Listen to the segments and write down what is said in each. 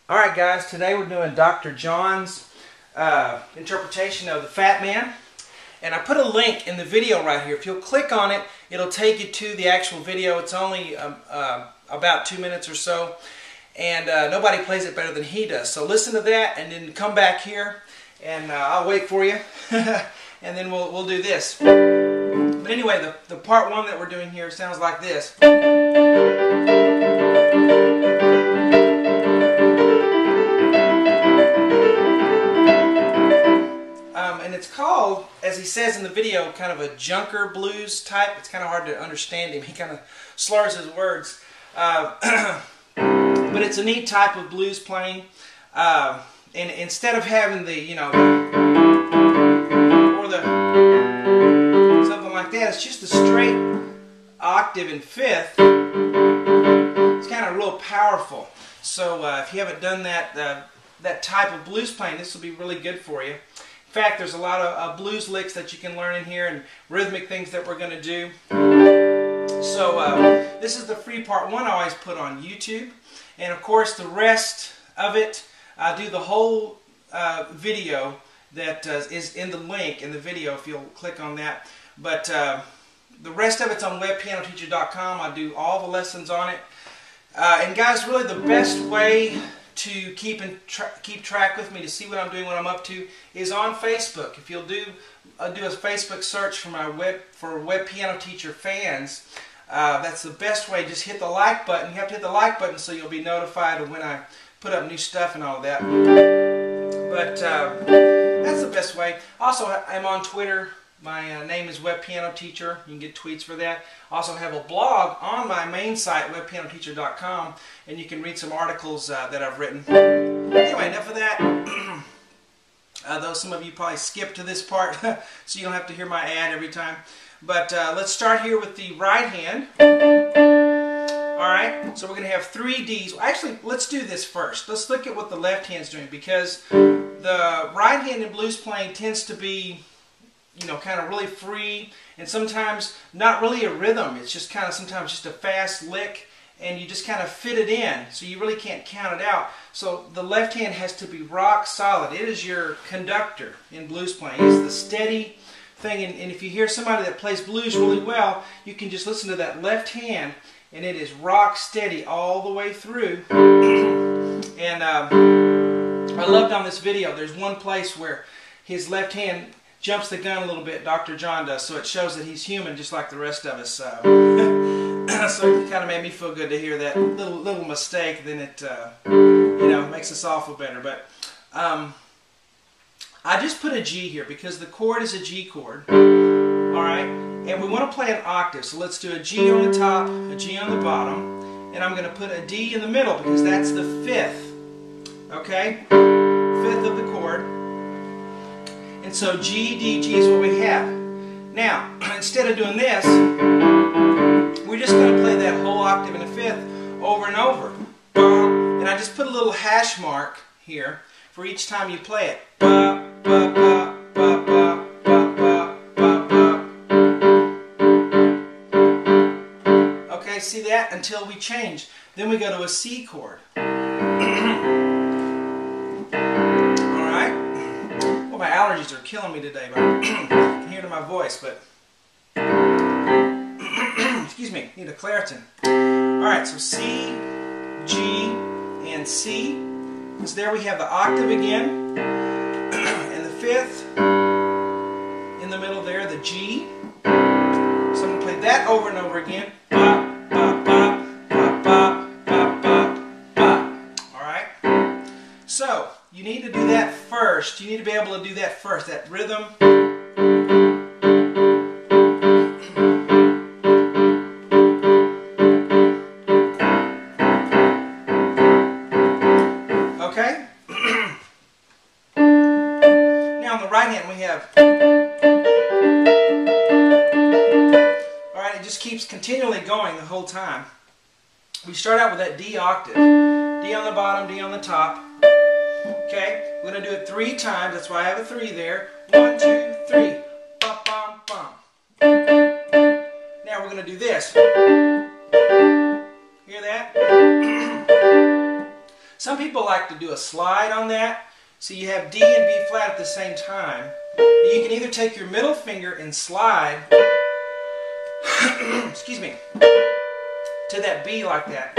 Alright guys, today we're doing Dr. John's interpretation of the Fat Man. And I put a link in the video right here. If you'll click on it, it'll take you to the actual video. It's only about 2 minutes or so. And nobody plays it better than he does. So listen to that and then come back here and I'll wait for you. And then we'll do this. But anyway, the part one that we're doing here sounds like this. And it's called, as he says in the video, kind of a junker blues type. It's kind of hard to understand him. He kind of slurs his words. But it's a neat type of blues playing. And instead of having the, you know, or the something like that, it's just a straight octave in fifth. It's kind of real powerful. So if you haven't done that type of blues playing, this will be really good for you. In fact, there's a lot of blues licks that you can learn in here and rhythmic things that we're going to do. So this is the free part one I always put on YouTube. And of course the rest of it, I do the whole video that is in the link in the video if you'll click on that. But the rest of it's on webpianoteacher.com. I do all the lessons on it. And guys, really the best way to keep track with me, to see what I'm doing, what I'm up to, is on Facebook. If you'll do a Facebook search for my Web Piano Teacher fans, that's the best way. Just hit the like button. You have to hit the like button so you'll be notified of when I put up new stuff and all that. But that's the best way. Also, I'm on Twitter. My name is Web Piano Teacher. You can get tweets for that. I also have a blog on my main site, webpianoteacher.com, and you can read some articles that I've written. Anyway, enough of that. Though some of you probably skip to this part, so you don't have to hear my ad every time. But let's start here with the right hand. Alright, so we're going to have 3 Ds. Actually, let's do this first. Let's look at what the left hand's doing, because the right hand in blues playing tends to be, you know, kind of really free, and sometimes not really a rhythm. It's just kind of sometimes just a fast lick, and you just kind of fit it in, so you really can't count it out. So the left hand has to be rock solid. It is your conductor in blues playing. It's the steady thing, and if you hear somebody that plays blues really well, you can just listen to that left hand, and it is rock steady all the way through. And I loved on this video, there's one place where his left hand jumps the gun a little bit, Dr. John does, so it shows that he's human just like the rest of us. So it kind of made me feel good to hear that little mistake. Then it you know, makes us all feel better. But I just put a G here because the chord is a G chord. Alright, and we want to play an octave, so let's do a G on the top, a G on the bottom, and I'm going to put a D in the middle because that's the 5th. Okay, 5th of the chord. And so G, D, G is what we have. Now, instead of doing this, we're just going to play that whole octave in the 5th over and over. And I just put a little hash mark here for each time you play it. Okay, see that? Until we change. Then we go to a C chord. My allergies are killing me today, but I can hear it in my voice, but excuse me, need a Claritin. Alright, so C, G, and C. So there we have the octave again, and the 5th in the middle there, the G. So I'm going to play that over and over again. Alright, so you need to do that first. You need to be able to do that first, that rhythm. Okay? Now on the right hand we have... Alright, it just keeps continually going the whole time. We start out with that D octave. D on the bottom, D on the top. Okay, we're going to do it 3 times. That's why I have a 3 there. 1, 2, 3. Bum, bum, bum. Now we're going to do this. Hear that? Some people like to do a slide on that. So you have D and B flat at the same time. You can either take your middle finger and slide excuse me, to that B like that,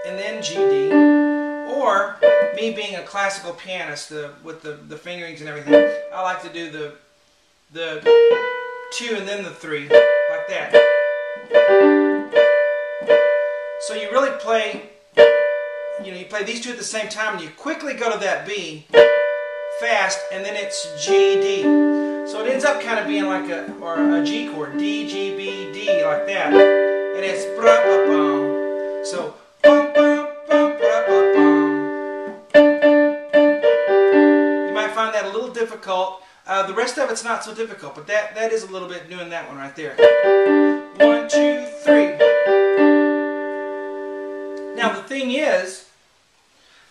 and then G, D. Or, me being a classical pianist with the fingerings and everything, I like to do the 2 and then the 3, like that. So you really play, you play these two at the same time, and you quickly go to that B, fast, and then it's G, D. So it ends up kind of being like a G chord, D, G, B, D, like that. And it's bra-ba-bum. So, bum, bum, bum, bra-ba-bum. You might find that a little difficult. The rest of it's not so difficult, but that is a little bit doing that one right there. 1, 2, 3. Now the thing is,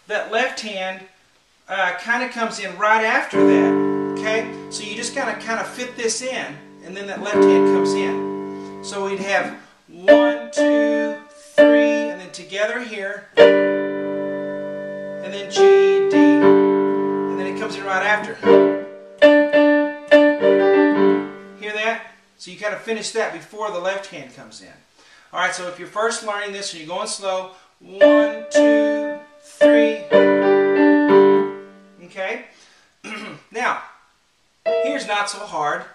that left hand kind of comes in right after that. Okay, so you just gotta kind of fit this in, and then that left hand comes in. So we'd have 1, 2, 3, and then together here, and then G, D, and then it comes in right after. Hear that? So you kind of finish that before the left hand comes in. All right, so if you're first learning this and you're going slow, 1, 2, 3. Okay. Now, here's not so hard.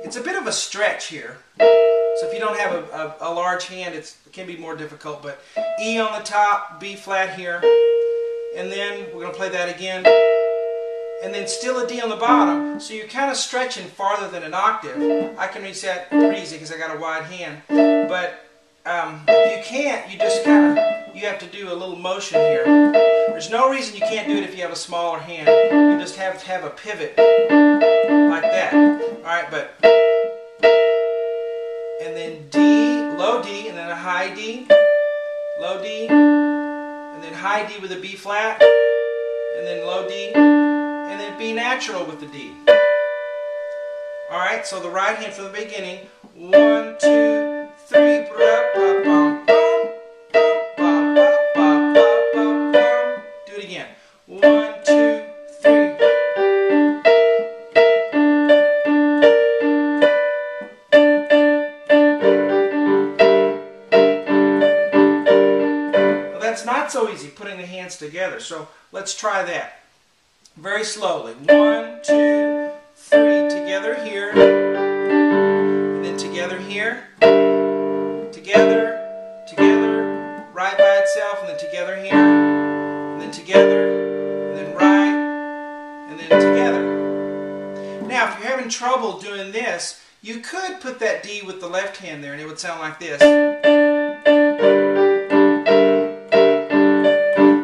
It's a bit of a stretch here. So if you don't have a large hand, it can be more difficult. But E on the top, B flat here, and then we're going to play that again. And then still a D on the bottom. So you're kind of stretching farther than an octave. I can reach that pretty easy because I got a wide hand. But if you can't, you just kind of, you have to do a little motion here. There's no reason you can't do it if you have a smaller hand. You just have to have a pivot like that. Alright, but, and then D, low D, and then a high D, low D, and then high D with a B flat, and then low D, and then B natural with the D. Alright, so the right hand from the beginning, 1, 2, 3, bra-ba-bum. Do it again. 1, 2, 3. Well, that's not so easy, putting the hands together. So let's try that. Very slowly. 1, 2, 3. Together here. And then together here. Together. Together. Right by itself. And then together here. And then together. And then right. And then together. Now, if you're having trouble doing this, you could put that D with the left hand there, and it would sound like this.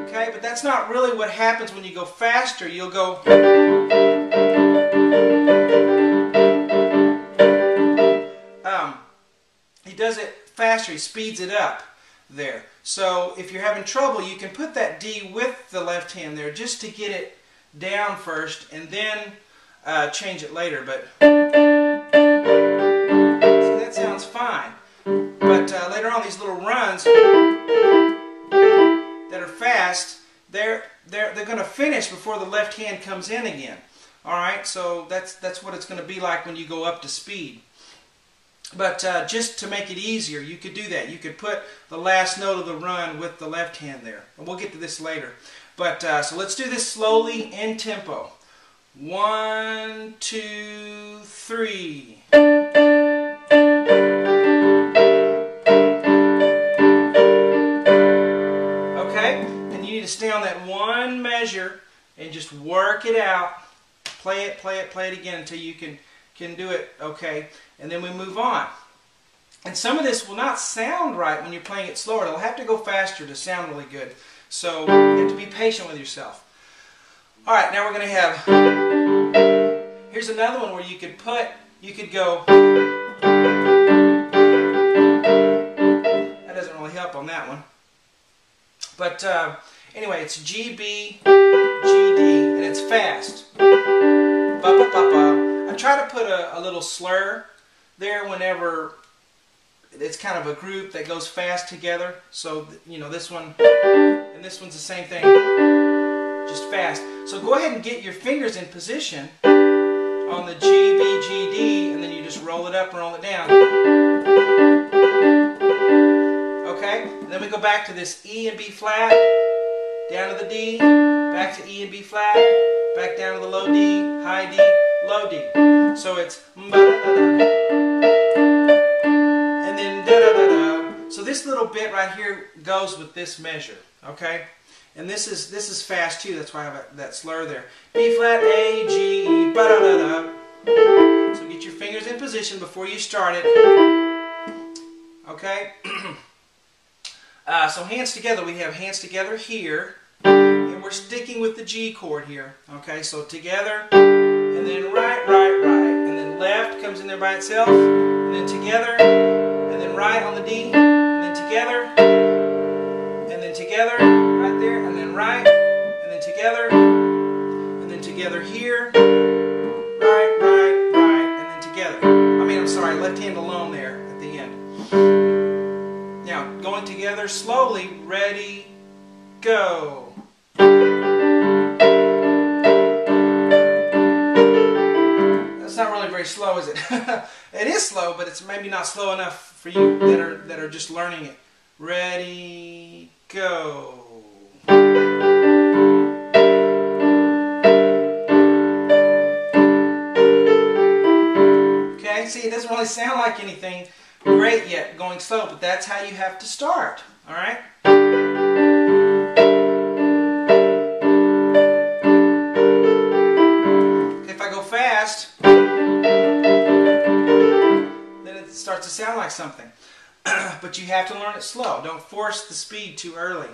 Okay, but that's not really what happens when you go faster. You'll go. He does it faster. He speeds it up there. So if you're having trouble, you can put that D with the left hand there just to get it down first, and then change it later. But see, that sounds fine. But later on, these little runs that are fast, they're going to finish before the left hand comes in again. All right, so that's what it's going to be like when you go up to speed. But just to make it easier, you could do that. You could put the last note of the run with the left hand there. And we'll get to this later. But so let's do this slowly in tempo. 1, 2, 3. Okay? And you need to stay on that one measure and just work it out. Play it, play it, play it again until you can do it okay. And then we move on. And some of this will not sound right when you're playing it slower. It'll have to go faster to sound really good. So you have to be patient with yourself. Alright, now we're going to have, here's another one where you could go, that doesn't really help on that one. But anyway, it's G, B, G, D, and it's fast. Ba, ba, ba, ba. I try to put a little slur there whenever it's kind of a group that goes fast together. So, you know, this one and this one's the same thing, just fast. So go ahead and get your fingers in position on the G, B, G, D, and then you just roll it up and roll it down. Okay? And then we go back to this E and B flat, down to the D, back to E and B flat, back down to the low D, high D, low D. So it's and then da-da-da-da. So this little bit right here goes with this measure, okay? And this is fast too, that's why I have that slur there. B flat, A, G, E, ba-da-da-da. So get your fingers in position before you start it. Okay? So hands together, we have hands together here. And we're sticking with the G chord here. Okay, so together, and then right, right, right. And then left comes in there by itself. And then together, and then right on the D. And then together, and then together, right there. And then right, and then together, and then together here. Right, right, right, and then together. I mean, I'm sorry, left hand alone there at the end. Now, going together slowly. Ready, go. That's not really very slow, is it? It is slow, but it's maybe not slow enough for you that are just learning it. Ready, go. Okay, see, it doesn't really sound like anything great yet going slow, but that's how you have to start. All right? Then it starts to sound like something. But you have to learn it slow. Don't force the speed too early.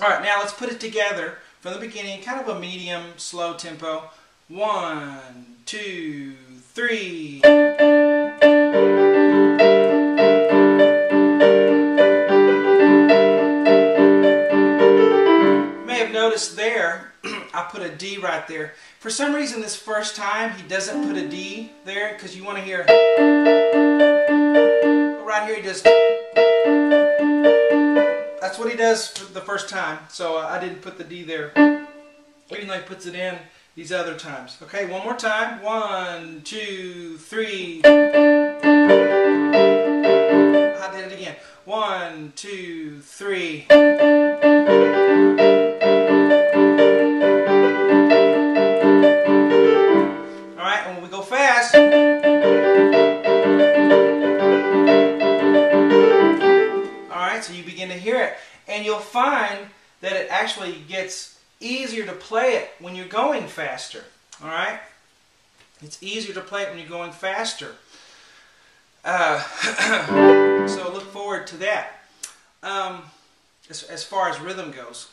Alright, now let's put it together from the beginning, kind of a medium, slow tempo. 1, 2, 3. You may have noticed there, I put a D right there. For some reason this first time he doesn't put a D there because you want to hear. But right here he just. That's what he does for the first time. So I didn't put the D there. Even though he puts it in these other times. Okay, one more time. 1, 2, 3. I did it again. 1, 2, 3. Fast. Alright, so you begin to hear it. And you'll find that it actually gets easier to play it when you're going faster. Alright? It's easier to play it when you're going faster. So look forward to that. As far as rhythm goes.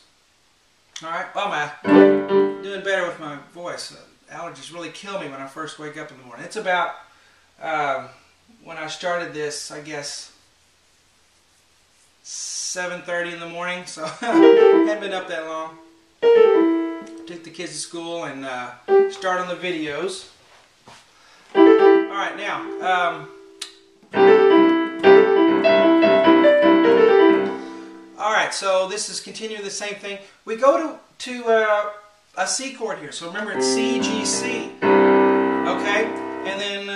Alright, well, I'm doing better with my voice. Allergies really kill me when I first wake up in the morning. It's about, when I started this, I guess, 7:30 in the morning, so hadn't been up that long. Took the kids to school and started on the videos. Alright, now, alright, so this is continuing the same thing. We go to a C chord here. So remember it's C, G, C. Okay? And then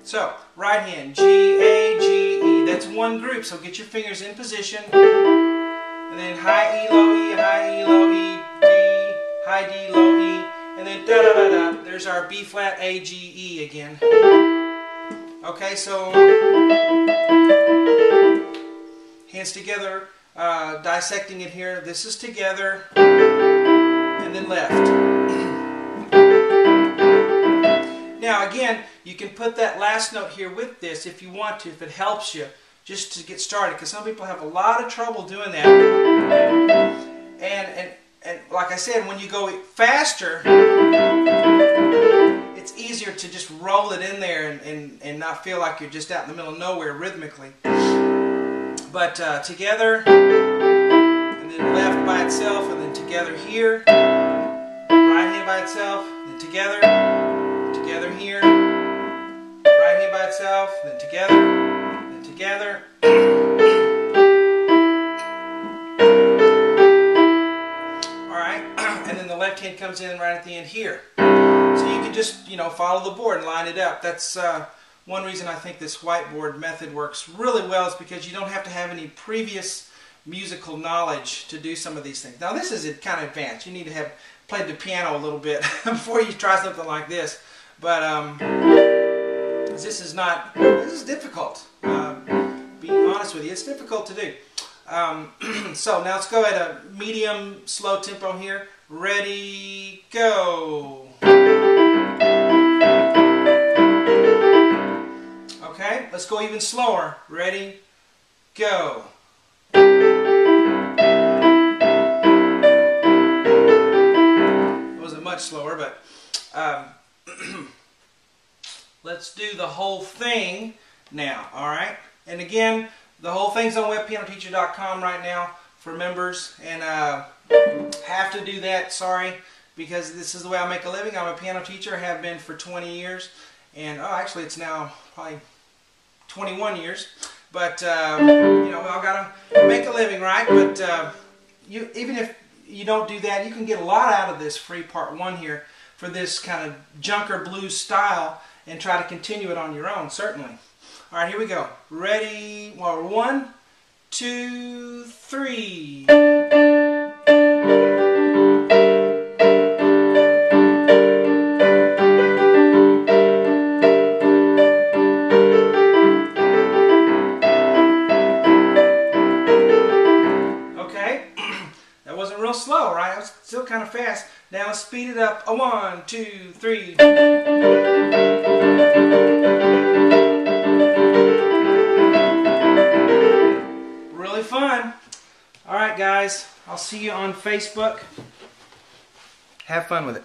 so right hand G, A, G, E. That's one group. So get your fingers in position. And then high E, low E, high E, low E, D, high D, low E. And then da da da da. There's our B flat, A, G, E again. Okay, so hands together. Dissecting it here. This is together and then left. Now again, you can put that last note here with this if you want to, if it helps you, just to get started, because some people have a lot of trouble doing that. And like I said, when you go faster, it's easier to just roll it in there and not feel like you're just out in the middle of nowhere rhythmically. But together, and then left by itself, and then together here, right hand by itself, then together here, right hand by by itself, then together, then together. Alright, and then the left hand comes in right at the end here. So you can just, follow the board and line it up. That's one reason I think this whiteboard method works really well, is because you don't have to have any previous musical knowledge to do some of these things. Now this is kind of advanced. You need to have played the piano a little bit before you try something like this. But this is difficult. Being honest with you, it's difficult to do. So now let's go at a medium slow tempo here. Ready, go. Okay, let's go even slower. Ready, go. It wasn't much slower, but let's do the whole thing now, alright? And again, the whole thing's on webpianoteacher.com right now for members, and have to do that, sorry, because this is the way I make a living. I'm a piano teacher, have been for 20 years, and actually it's now probably 21 years, but I've got to make a living, right? But even if you don't do that, you can get a lot out of this free part 1 here for this kind of junker blues style, and try to continue it on your own, certainly. All right, here we go. Ready? Well, 1, 2, 3. Okay, that wasn't real slow, right? It was still kind of fast. Now let's speed it up. 1, 2, 3. Really fun. All right, guys. I'll see you on Facebook. Have fun with it.